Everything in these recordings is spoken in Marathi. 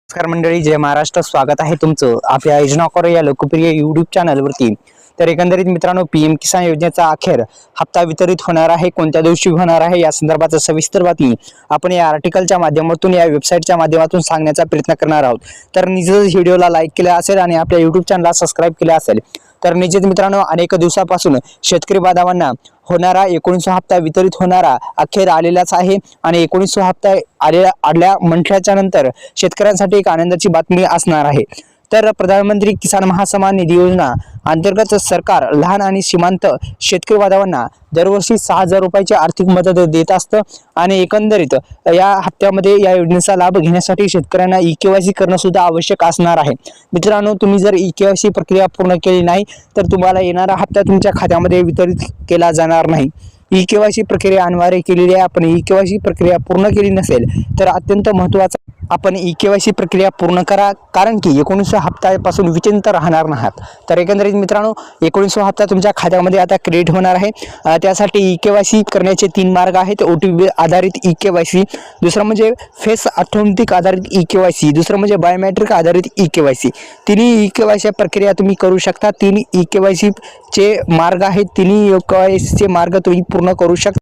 नमस्कार मंडळी, जय महाराष्ट्र. स्वागत आहे तुमचं आपल्या योजना कॉर या लोकप्रिय युट्यूब चॅनलवरती. तर एकंदरीत मित्रांनो, पीएम किसान योजनेचा अखेर हप्ता वितरित होणार आहे. कोणत्या दिवशी होणार आहे या संदर्भात सविस्तर बातमी आपण या आर्टिकलच्या माध्यमातून, या वेबसाईटच्या माध्यमातून सांगण्याचा प्रयत्न करणार आहोत. तर निश्चितच व्हिडिओला लाईक केला असेल आणि आपल्या युट्यूब चॅनलला सबस्क्राईब केले असेल तर निश्चित मित्रांनो, अनेक दिवसापासून शेतकरी बांधवांना होणारा 19 हप्ता वितरित होणारा अखेर आलेलाच आहे. आणि 19 हप्ता आल्या म्हटल्याच्या नंतर शेतकऱ्यांसाठी एक आनंदाची बातमी असणार आहे. तर प्रधानमंत्री किसान महासन्मान निधी योजना अंतर्गत सरकार लहान आणि सीमांत शेतकरी बांधवांना दरवर्षी 6,000 रुपयाची आर्थिक मदत देत असतं. आणि एकंदरीत या हप्त्यामध्ये या योजनेचा लाभ घेण्यासाठी शेतकऱ्यांना ई-केवायसी करणं सुद्धा आवश्यक असणार आहे. मित्रांनो, तुम्ही जर ई-केवायसी प्रक्रिया पूर्ण केली नाही तर तुम्हाला येणारा हप्ता तुमच्या खात्यामध्ये वितरित केला जाणार नाही. ई-केवायसी प्रक्रिया अनिवार्य केलेली आहे. आपण ई-केवायसी प्रक्रिया पूर्ण केली नसेल तर अत्यंत महत्त्वाचं आपण ई-केवायसी प्रक्रिया पूर्ण करा, कारण की 19 हप्त्यापासून विचिंत राहणार नाहीत. तर एकंदरीत मित्रांनो, 19 हप्ता तुमच्या खात्यामध्ये आता क्रेडिट होणार आहे. त्यासाठी ई-केवायसी करण्याचे 3 मार्ग आहेत. OTP आधारित ई-केवायसी, दुसरं म्हणजे फेस ऑथेंटिक आधारित ई-केवायसी, दुसरं म्हणजे बायोमेट्रिक आधारित ई-केवायसी. तिन्ही ई-केवायसी प्रक्रिया तुम्ही करू शकता. 3 ई-केवायसी चे मार्ग आहेत. तिन्ही ई-केवायसी चे मार्ग तुम्ही पूर्ण करू शकता.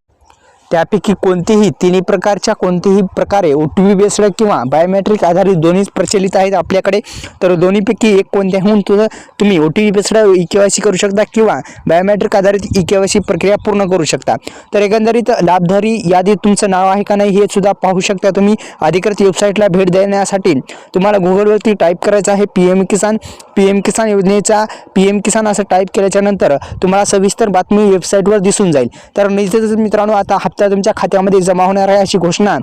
त्यापैकी कोणतेही तिन्ही प्रकारे OTP बेस्ड किंवा बायोमेट्रिक आधारित दोन्ही प्रचलित आहेत आपल्याकडे. तर दोन्हीपैकी एक कोणत्याहून तुम्ही OTP बेस्ड ई-केवायसी करू शकता किंवा बायोमेट्रिक आधारित ई-केवायसी प्रक्रिया पूर्ण करू शकता. तर एकंदरीत लाभधारी यादीत तुमचं नाव आहे का नाही हे सुद्धा पाहू शकता तुम्ही. अधिकृत वेबसाईटला भेट देण्यासाठी तुम्हाला गुगलवरती टाईप करायचं आहे पीएम किसान योजनेचा पीएम किसान असं टाईप केल्याच्या नंतर तुम्हाला सविस्तर बातमी वेबसाईटवर दिसून जाईल. तर निश्चितच मित्रांनो, आता हप्ता तुमच्या खात्यामध्ये जमा होणार आहे अशी घोषणा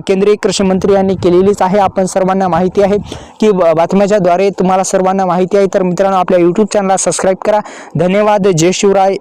केंद्रीय कृषी मंत्री यांनी केलेलीच आहे. आपण सर्वांना माहिती आहे की बातम्याच्या द्वारे तुम्हाला सर्वांना माहिती आहे. तर मित्रांनो, आपल्या YouTube चॅनलला सबस्क्राईब करा. धन्यवाद. जय शिवराय.